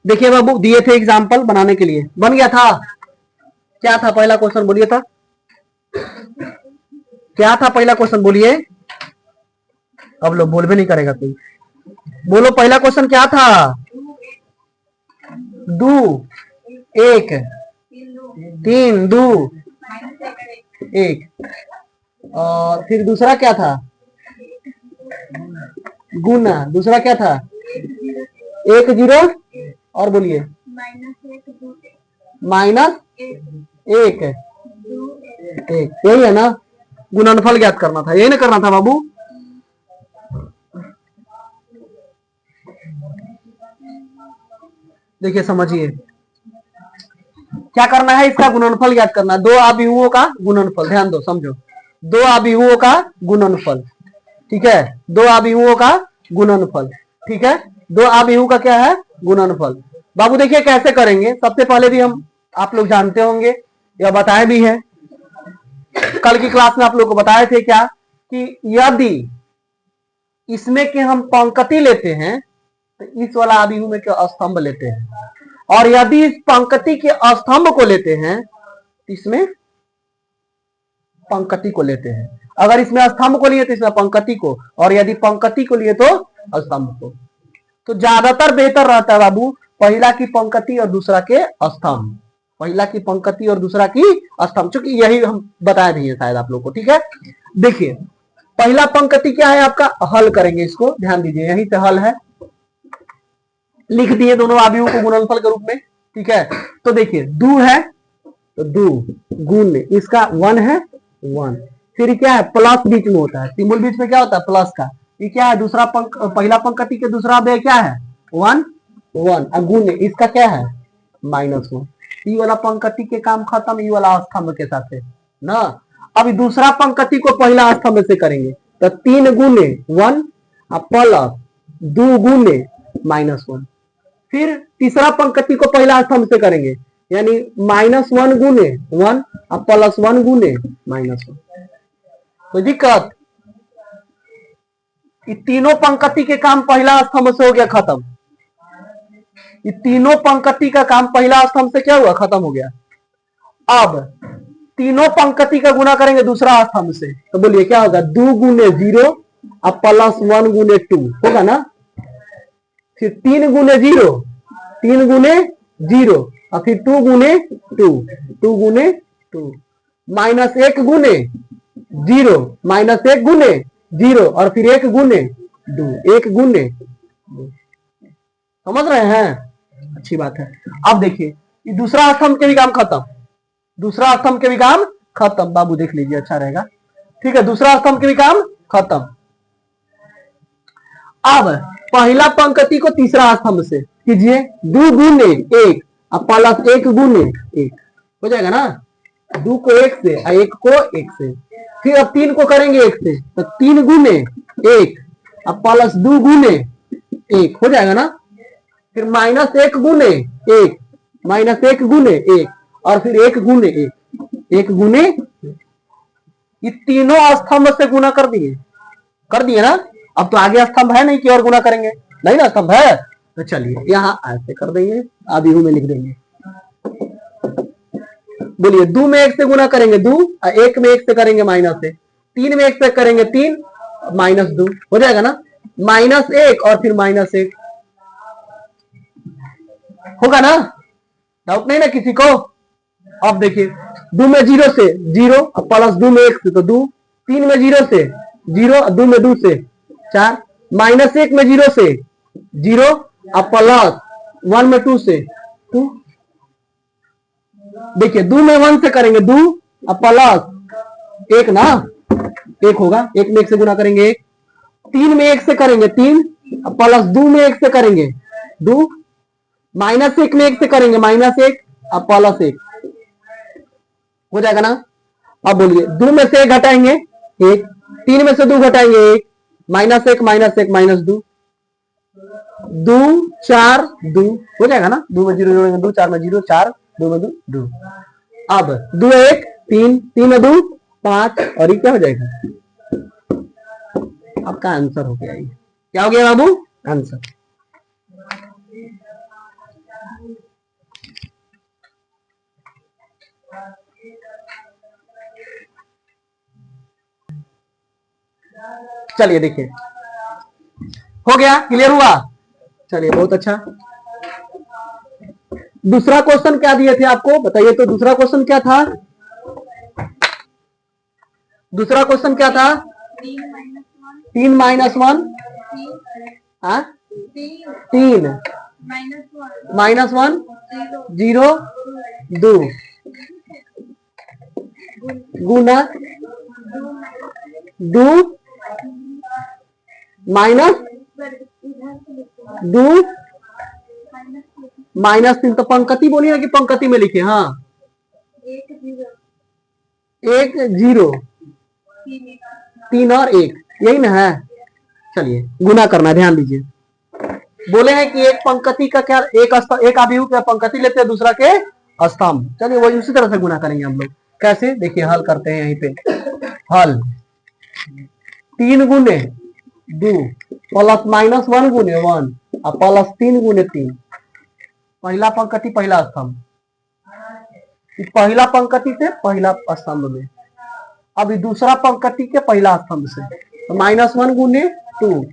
देखिए बाबू, दिए थे एग्जाम्पल बनाने के लिए, बन गया था। क्या था पहला क्वेश्चन, बोलिए था, क्या था पहला क्वेश्चन, बोलिए। अब लोग बोल भी नहीं करेगा कोई, बोलो पहला क्वेश्चन क्या था। दो एक, तीन दो एक, और फिर दूसरा क्या था, गुना। दूसरा क्या था, एक जीरो, और बोलिए माइनस एक एक, यही है ना। गुणनफल ज्ञात करना था, यही ना करना था बाबू। देखिए समझिए, क्या करना है, इसका गुणनफल ज्ञात करना, दो अभियुओं का गुणनफल, ध्यान दो समझो, दो अभियुओं का गुणनफल, ठीक है, दो अभियुओं का गुणनफल, ठीक है, दो अभियुओं का क्या है, गुणनफल। बाबू देखिए कैसे करेंगे, सबसे पहले भी हम, आप लोग जानते होंगे या बताए भी है, कल की क्लास में आप लोग को बताए थे क्या, कि यदि इसमें के हम पंक्ति लेते हैं तो इस वाला अभियु में के स्तंभ लेते हैं, और यदि इस पंक्ति के स्तंभ को लेते हैं इसमें पंक्ति को लेते हैं। अगर इसमें स्तंभ को लिए तो इसमें पंक्ति को, और यदि पंक्ति को लिए तो स्तंभ को। तो ज्यादातर बेहतर रहता है बाबू पहला की पंक्ति और दूसरा के स्तंभ, पहला की पंक्ति और दूसरा की स्तंभ, चूंकि यही हम बता दिए शायद आप लोग को, ठीक है। देखिए पहला पंक्ति क्या है आपका, हल करेंगे इसको, ध्यान दीजिए, यही से हल है, लिख दिए दोनों अवयवों को गुणनफल के रूप में, ठीक है। तो देखिए दो है तो दो गुण इसका वन है वन, फिर क्या है प्लस बीच में होता है, सिंबल बीच में क्या होता है प्लस का, ये क्या है दूसरा पहला पंक्ति के दूसरा अवयव क्या है वन वन, और गुण इसका क्या है माइनस वन। ये वाला पंक्ति के काम खत्म, ये वाला स्तंभ के साथ है ना। अभी दूसरा पंक्ति को पहला स्तंभ से करेंगे, तो तीन गुणे वन प्लस दो गुणे माइनस वन, फिर तीसरा पंक्ति को पहला स्तंभ से करेंगे, यानी माइनस वन गुने वन और प्लस वन गुने माइनस वन। कोई दिक्कत, ये तीनों पंक्ति के काम पहला स्तंभ से हो गया खत्म, ये तीनों पंक्ति का काम पहला स्तंभ से क्या हुआ खत्म हो गया। अब तीनों पंक्ति का गुना करेंगे दूसरा स्तंभ से, तो बोलिए क्या होगा, दो गुने जीरो और प्लस वन गुने टू होगा ना, फिर तीन गुने जीरो, तीन गुने जीरो, और फिर टू गुने टू, टू गुने टू, माइनस एक गुने जीरो, माइनस एक गुने जीरो, और फिर एक गुने दो, एक गुने दो। समझ रहे हैं, अच्छी बात है। अब देखिए ये दूसरा स्तंभ के भी काम खत्म, दूसरा स्तंभ के भी काम खत्म, बाबू देख लीजिए अच्छा रहेगा, ठीक है, दूसरा स्तंभ के भी काम खत्म। अब पहला पंक्ति को तीसरा स्तंभ से कीजिए, दो गुने एक और प्लस एक गुने एक, हो जाएगा ना, दो को एक से और एक को एक से, फिर अब तीन को करेंगे एक से, तो तीन गुने एक और प्लस दो गुने एक, हो जाएगा ना, फिर माइनस एक गुने एक, माइनस एक गुने एक, और फिर एक गुने एक, एक गुने, ये तीनों स्तंभ से गुना कर दिए ना। अब तो आगे स्तंभ है नहीं कि और गुना करेंगे, नहीं ना स्तंभ है, तो चलिए यहाँ ऐसे कर देंगे, अभियु में लिख देंगे। बोलिए दो में एक से गुना करेंगे दो, एक में एक से करेंगे माइनस एक, तीन में एक से करेंगे तीन माइनस दो, हो जाएगा ना, माइनस एक और फिर माइनस एक, होगा ना, डाउट नहीं ना किसी को। अब देखिए दो में जीरो से जीरो, प्लस दो में एक से तो दो, तीन में जीरो से जीरो, दो में दो से चार, माइनस एक में जीरो से जीरो, और प्लस वन में टू से टू। देखिए दो में वन से करेंगे दो, और प्लस एक ना, एक होगा, एक में एक से गुना करेंगे एक, तीन में एक से करेंगे तीन, प्लस दो में एक से करेंगे दो, माइनस एक में एक से करेंगे माइनस एक और प्लस एक, हो जाएगा ना। अब बोलिए दो में से एक घटाएंगे एक, तीन में से दो घटाएंगे एक, माइनस एक माइनस दो, दो चार दो, हो जाएगा ना, दो में जीरो जोड़ेंगे दो, चार में जीरो चार, दो में दो दो, अब दो एक तीन, तीन में दो पांच, और ये क्या हो जाएगा आपका आंसर हो गया, ये क्या हो गया बाबू आंसर। चलिए देखिए, हो गया, क्लियर हुआ। चलिए बहुत अच्छा। दूसरा क्वेश्चन क्या दिए थे आपको बताइए तो, दूसरा क्वेश्चन क्या था? दूसरा क्वेश्चन क्या था? 3 माइनस 1, 3 माइनस 1 0 2 गुना 2 माइनस 2 माइनस 3। तो पंक्ति बोलिए ना कि पंक्ति में लिखे? हाँ, 1 0 3 और 1, यही ना है। चलिए गुना करना, ध्यान दीजिए। बोले हैं कि एक पंक्ति का क्या, एक अभियुक्त का पंक्ति लेते हैं, दूसरा के स्तंभ। चलिए वही उसी तरह से गुना करेंगे हम लोग। कैसे देखिए, हल करते हैं यहीं पे। हल 3 गुने 2 प्लस माइनस 1 गुने 1 और प्लस 3 गुने 3। पहला पंक्ति पहला स्तंभ, पहला पंक्ति से पहला स्तंभ में। अभी दूसरा पंक्ति के पहला स्तंभ से, तो माइनस 1 गुने 2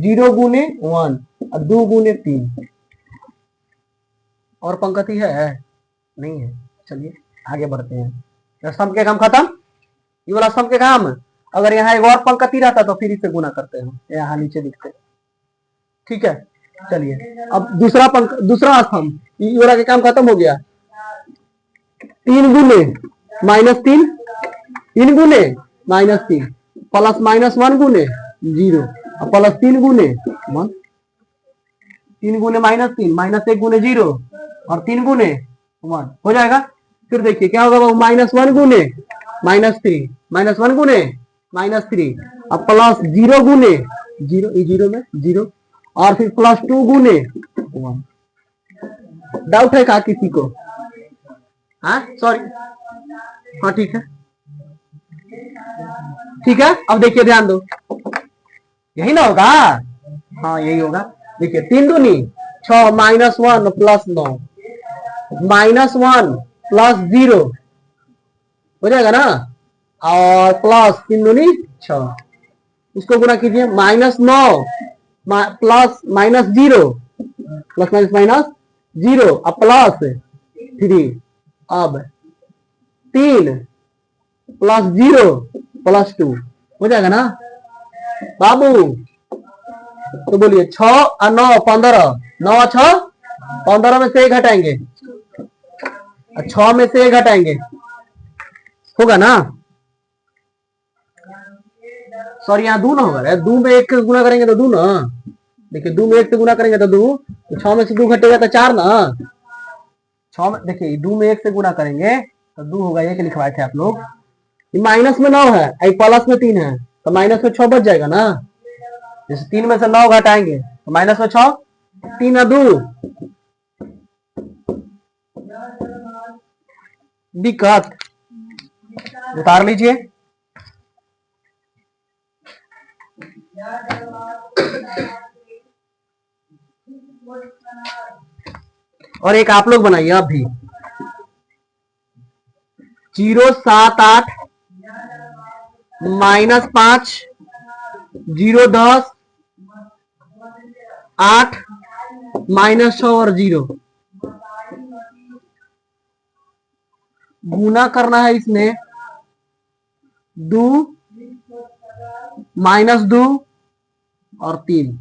0 गुने 1 और 2 गुने 3। और पंक्ति है? नहीं है। चलिए आगे बढ़ते हैं। स्तंभ के काम खत्म, ये वाला स्तंभ के काम। अगर यहाँ एक और पंक्ति रहता तो फिर इसे गुना करते हैं, यहाँ नीचे लिखते। ठीक है, चलिए अब दूसरा स्तंभ, ये वाला के काम खत्म हो गया। 3 गुने माइनस 3, 3 गुने माइनस 3 प्लस माइनस 1 गुने 0 और प्लस 3 गुने 1। 3 गुने माइनस 3, माइनस 1 गुने 0 और 3 गुने 1 हो जाएगा। फिर देखिए क्या होगा, वो माइनस 1 गुने माइनस 3, माइनस 1 गुने माइनस 3 और प्लस 0 गुने 0, 0 में 0 और फिर प्लस 2 गुने 1। डाउट है क्या किसी को? हाँ सॉरी, हाँ ठीक है, ठीक है। अब देखिए ध्यान दो, यही ना होगा? हाँ यही होगा। देखिए 3 दूनी 6 माइनस 1 प्लस 9 माइनस 1 प्लस 0 हो जाएगा ना, और प्लस 3 दूनी 6, उसको गुना कीजिए। Minus 9 plus minus 0 plus minus minus 0 और प्लस 3, अब 3 प्लस 0 प्लस 2 हो जाएगा ना बाबू? तो बोलिए 6 और 9 15, 9 और 6 15 में से 1 घटाएंगे, 6 में से 1 घटाएंगे, होगा ना? सॉरी यहाँ 2 ना होगा, 2 में 1 गुना करेंगे तो 2 ना। देखिए 2 में 1 से गुना करेंगे तो 2, तो 6 में से 2 घटेगा तो 4 ना। 6 में देखिए 2 में 1 से गुना करेंगे तो 2 होगा, ये लिखवाए थे आप लोग। माइनस में 9 है, प्लस में 3 है, तो माइनस में 6 बच जाएगा ना। जैसे 3 में से 9 घटाएंगे तो माइनस में 6, 3 और 2 दिक्कत, उतार लीजिए। और एक आप लोग बनाइए आप भी, 0 7 8 माइनस 5 0 10 8 माइनस 6 और 0 गुना करना है इसमें। 2 माइनस 2 और 3।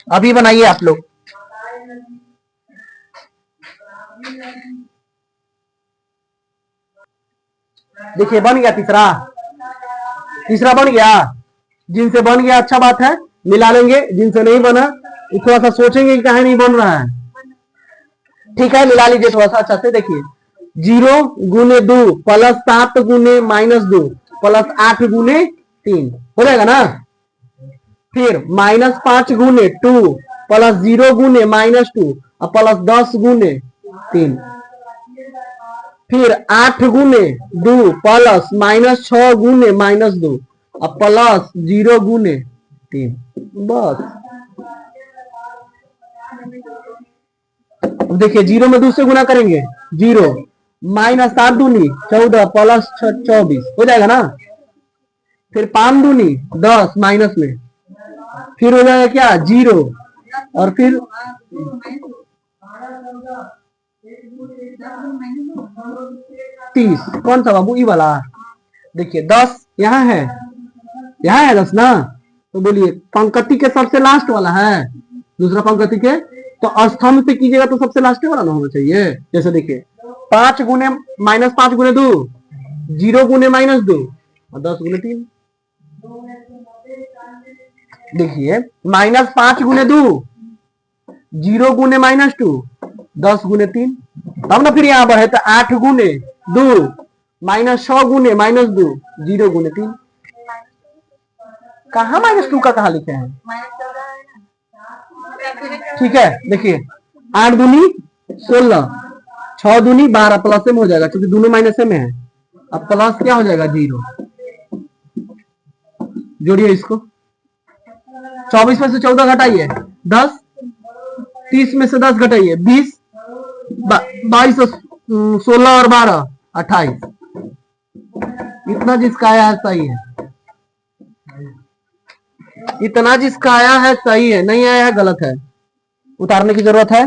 अभी बनाइए आप लोग। देखिए बन गया तीसरा बन गया। जिनसे बन गया अच्छा बात है, मिला लेंगे। जिनसे नहीं बना थोड़ा सा सोचेंगे कि काहे नहीं बन रहा है। ठीक है, मिला लीजिए थोड़ा सा अच्छा से। देखिए 0 गुने 2 प्लस 7 गुने माइनस 2 प्लस 8 गुने 3 हो जाएगा ना। फिर माइनस 5 गुने 2 प्लस 0 गुने माइनस 2 और प्लस 10 गुने 3। फिर 8 गुने 2 प्लस माइनस 6 गुने माइनस 2 और प्लस 0 गुने 3। बस देखिए 0 में 2 से गुना करेंगे 0 माइनस 7 दूनी 14 प्लस 24 हो जाएगा ना। फिर 5 दूनी 10 माइनस में, फिर हो जाएगा क्या 0, और फिर 30। कौन सा बाबू, ई वाला? देखिए 10 यहाँ है, यहाँ है 10 ना, तो बोलिए पंक्ति के सबसे लास्ट वाला है, दूसरा पंक्ति के, तो स्तंभ पे कीजिएगा तो सबसे लास्ट वाला ना होना चाहिए। जैसे देखिए 5 गुने -5 गुने 2, 0 गुने -2 और 10 गुने 3। देखिए -5 गुने 2, 0 गुने -2, 10 गुने 3। तब ना फिर यहाँ बढ़े तो 8 गुने 2 -6 गुने -2, 0 गुने 3। कहा -2 का कहा लिखे हैं? ठीक है, देखिए 8 दूनी 16, 6 दूनी 12, प्लस में हो जाएगा क्योंकि दोनों माइनस में है। अब प्लस क्या हो जाएगा 0, जोड़िए इसको, 24 में से 14 घटाइए 10, 30 में से 10 घटाइए 20, 22, 16 और 12 28। इतना जिसका आया है सही है, इतना जिसका आया है सही है, नहीं आया है गलत है, उतारने की जरूरत है।